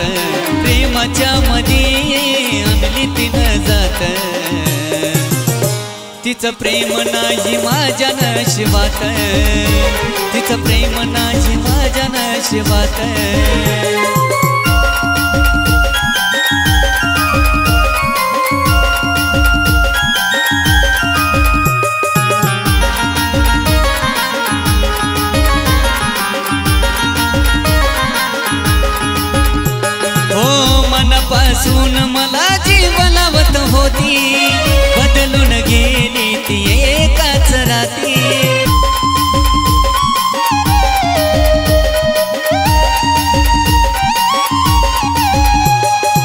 प्रेमाच्या मध्ये आणली तिनं जात तिचं प्रेम नाही माझ्या नशिबात तिचं प्रेम नाही माझ्या नशिबात मनापासून मला जीवनावत होती बदलून गेली ती एकाच राती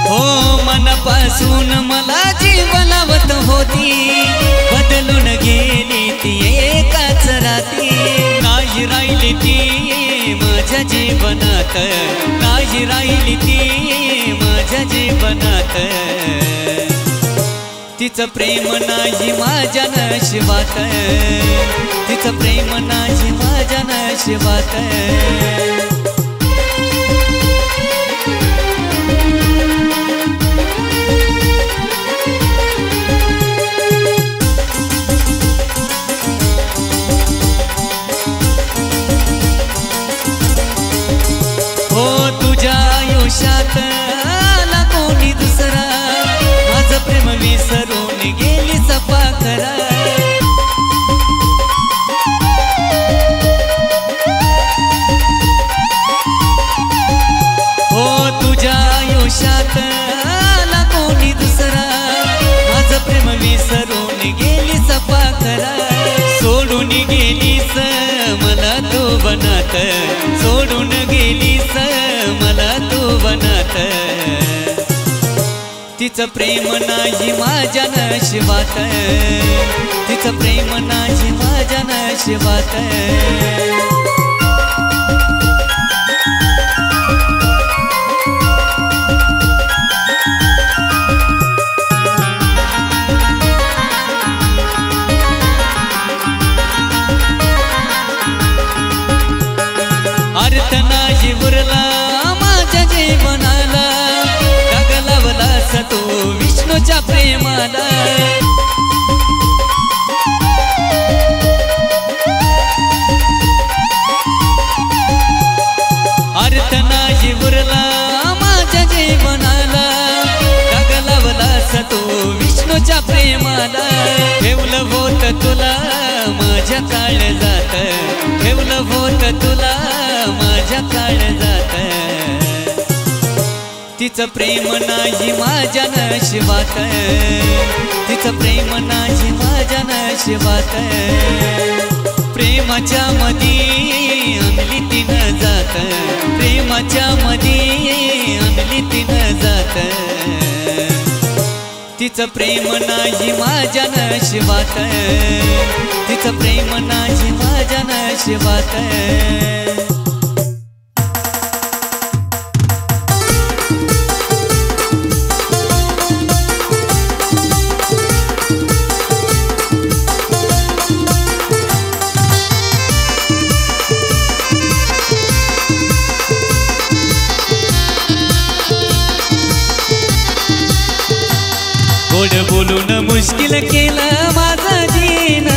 हो मनापासून मला जीवनावत होती बदलून गेली ती एकाच राती नाही राहिली ती माझ्या जीवनात नाही राहिली ती माझ्या जीवनात तिचं प्रेम नाही माझ्या नशिबात तिचं प्रेम नाही माझ्या नशिबात हो तुझ्या आयुष्यात आला कोणी दुसरा माझं प्रेम विसरून गेली सपा खरा हो तुझ्या आयुष्यात आला कोणी दुसरा माझं प्रेम विसरून गेली सपा खरा सोडून गेलीस मला तू बनात सोडून गेलीस मला तू बनात तिचं प्रेम नाही माझ्या नशिबात तिचं प्रेम नाही माझ्या नशिबात अर्थ नाही उरला माझ्या जीवनाला तो विष्णूच्या प्रेमाला अर्थ नाही उरला माझ्या जीवनाला लागलावला तो विष्णूच्या प्रेमाला ठेवलं होत तुला माझ्या काळजात ठेवलं होत तुला माझ्या काळजात तिचं प्रेम नाही माझ्या नशिबात तिचं प्रेम नाही माझ्या नशिबात प्रेमाच्या मध्ये आणली तिनं जात प्रेमाच्या मध्ये आणली तिनं जात तिचं प्रेम नाही माझ्या नशिबात तिचं प्रेम नाही माझ्या नशिबात गोड बोलून मुश्किल केलं माझा जीन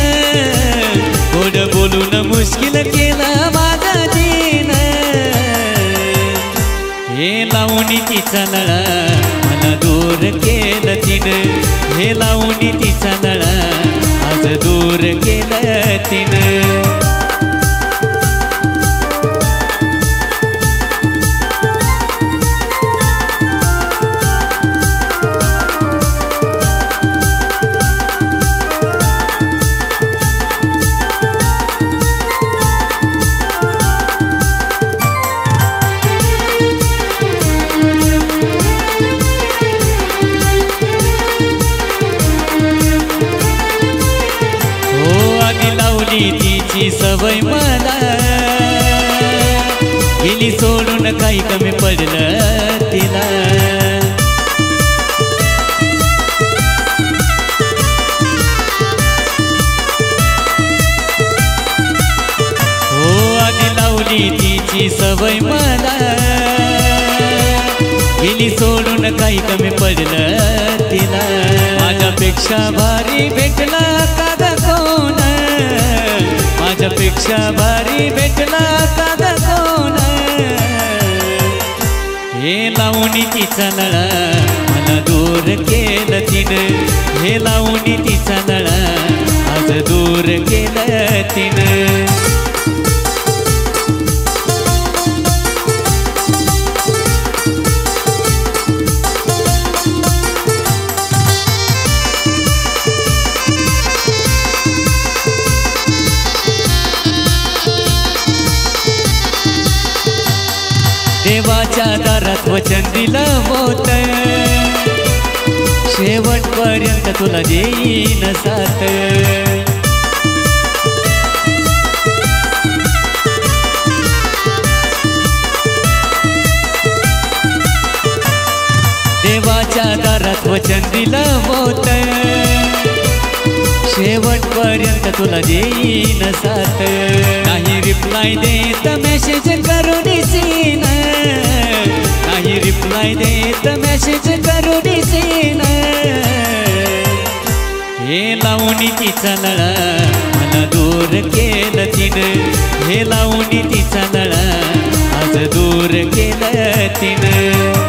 गोड बोलून मुश्किल केलं माझा जीन हे लावून तिचा नळा मला दूर केलं तिनं हे लावून तिचा नळा आज दूर केलं तिनं तिची सवय मला गेली सोडून काही कमी पडलं तिला हो आधी लावली तिची सवय मला गेली सोडून काही कमी पडलं तिला माझ्यापेक्षा भारी भेटला काग कोण माझ्यापेक्षा भारी भेटला काग कोण हे लावणी तिचा लळा मला दूर केलं तिनं हे लावणी तिचा लळा आज दूर केलं तिनं देवाच्या दारात वचन दिलं होतं शेवटपर्यंत तुला देईन साथ देवाच्या दारात वचन दिलं होतं शेवटपर्यंत तुला देईन साथ नाही रिप्लाय देत मेसेज करून सीन नाही रिप्लाय देत मेसेज करून सीन हे लावणी तिचा लळा मला दूर केलं तिनं हे लावणी तिचा लळा आज दूर केलं तिनं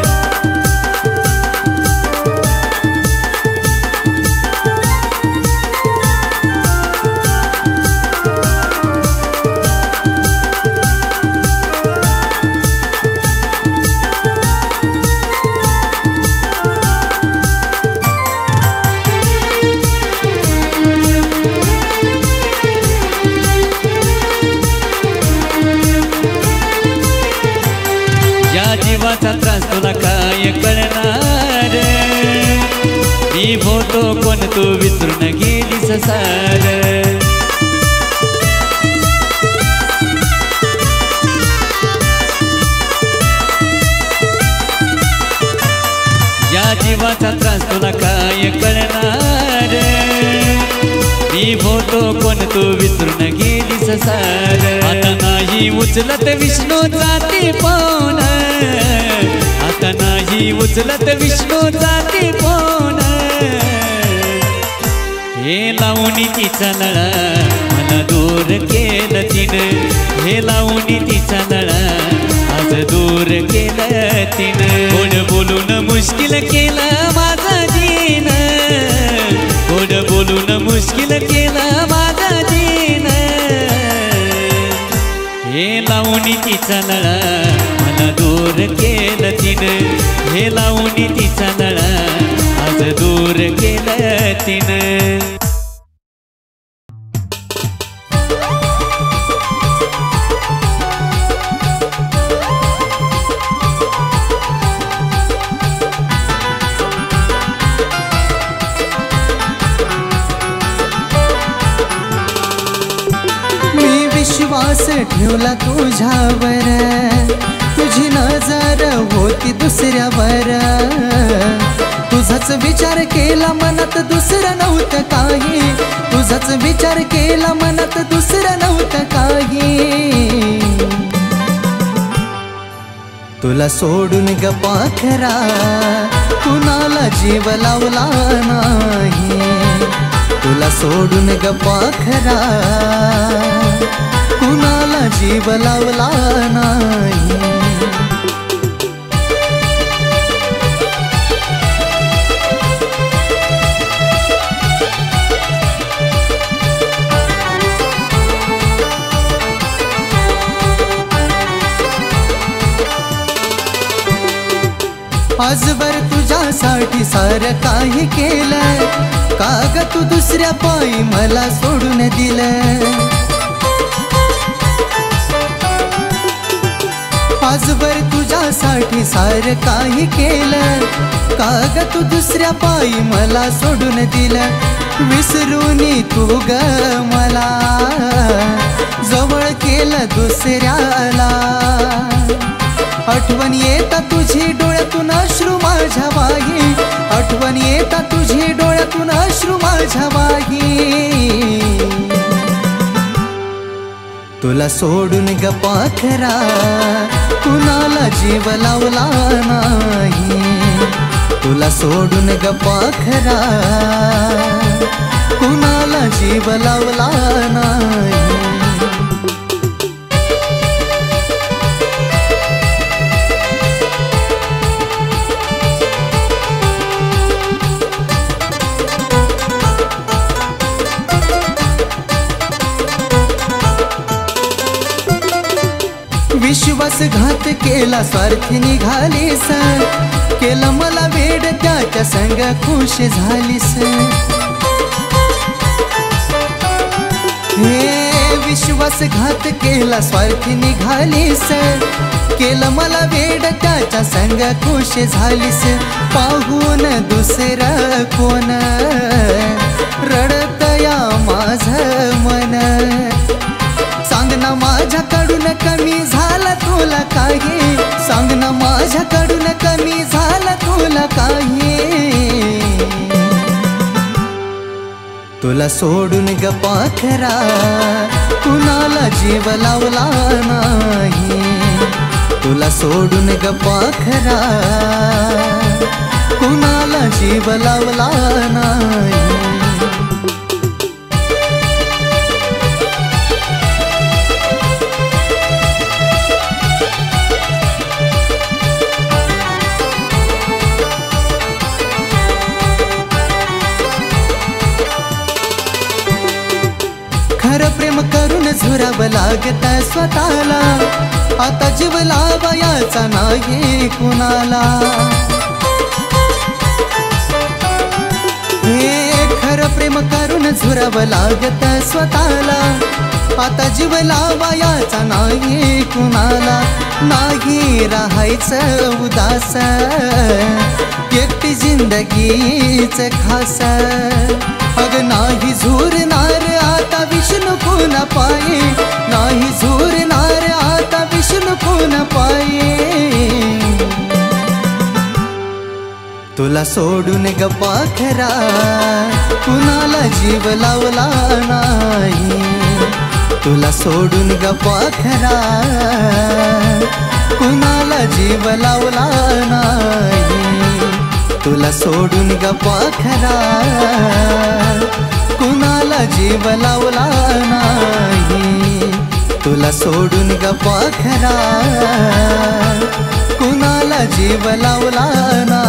जीवाचा त्रास तुला काय कळणार मी होतो कोण तू विसरून गेलीस सार या जीवाचा त्रास तुला काय कळणार मी होतो कोण तू विसरून गेलीस सार आता नाही उचलत विष्णूचा ती फोन आता नाही उचलत विष्णूचा ती फोन हे लावणी तिचा लळा मला दूर केलं तिनं हे लावणी तिचा लळा आज दूर केलं तिनं गोड बोलून मुश्किल केलं माझं जीन गोड बोलून मुश्किल केलं माझं जीन हे लावणी तिचा लळा मला दूर केलं तिनं हे लावणी तिचा लळा आज दूर केलं तिनं विश्वास ठेवला तुझ्यावर तुझी नजर होती दुसऱ्यावर तुझाच विचार केला मनात दुसरं नव्हतं काही तुझाच विचार केला मनात दुसरं नव्हतं काही तुला सोडून गप्पा खरा कुणाला जीव लावला नाही तुला सोडून गप्पा खरा कुणाला जीव लावला नाही आजवर तुझ्यासाठी सारं काही केलं का ग तू दुसऱ्या पायी मला सोडून दिलं आजवर तुझ्यासाठी सारं काही केलं का ग तू दुसऱ्या पायी मला सोडून दिलं विसरून तू ग मला जवळ केलं दुसऱ्याला आठवण येता तुझी डोळ्यातून अश्रू माझ्या वाही आठवण येता तुझी डोळ्यातून अश्रू माझ्या वाही तुला सोडून गप्पा खरा कुणाला जीव लावला नाही तुला सोडून गप्पा खरा कुणाला जीव लावला नाही विश्वासघात केला स्वार्थी निघालीस केलं मला वेड त्याच्या संग खुश झालीस हे विश्वासघात केला स्वार्थी निघालीस केलं मला वेड त्याच्या संग खुश झालीस पाहून दुसरं कोण रडत या माझं मन सांग ना माझ्याकडून कमी झालं तुला काही सांग ना माझ्याकडून कमी झालं तुला काही तुला सोडून गप्पा खरा कुणाला जीव लावला नाही तुला सोडून गप्पा खरा कुणाला जीव लावला नाही खरं प्रेम करून झुरावं लागत स्वतःला आता जीव लावायचा नाही कुणाला हे खरं प्रेम करून झुरावं लागत स्वतःला आता जीव लावायचा नाही कुणाला नाही राहायचं उदास एकटी जिंदगीच खास अग नाही झुरणार आता विष्णू कोण पाये नाही झुरणार आता विष्णू कोण पाये तुला सोडून गप्पा खरा कुणाला जीव लावला नाही तुला सोडून गप्पा खरा कुणाला जीव लावला नाही तुला सोडून गप्पा खरा कुणाला जीव लावला नाही तुला सोडून गप्पा खरा कुणाला जीव लावला नाही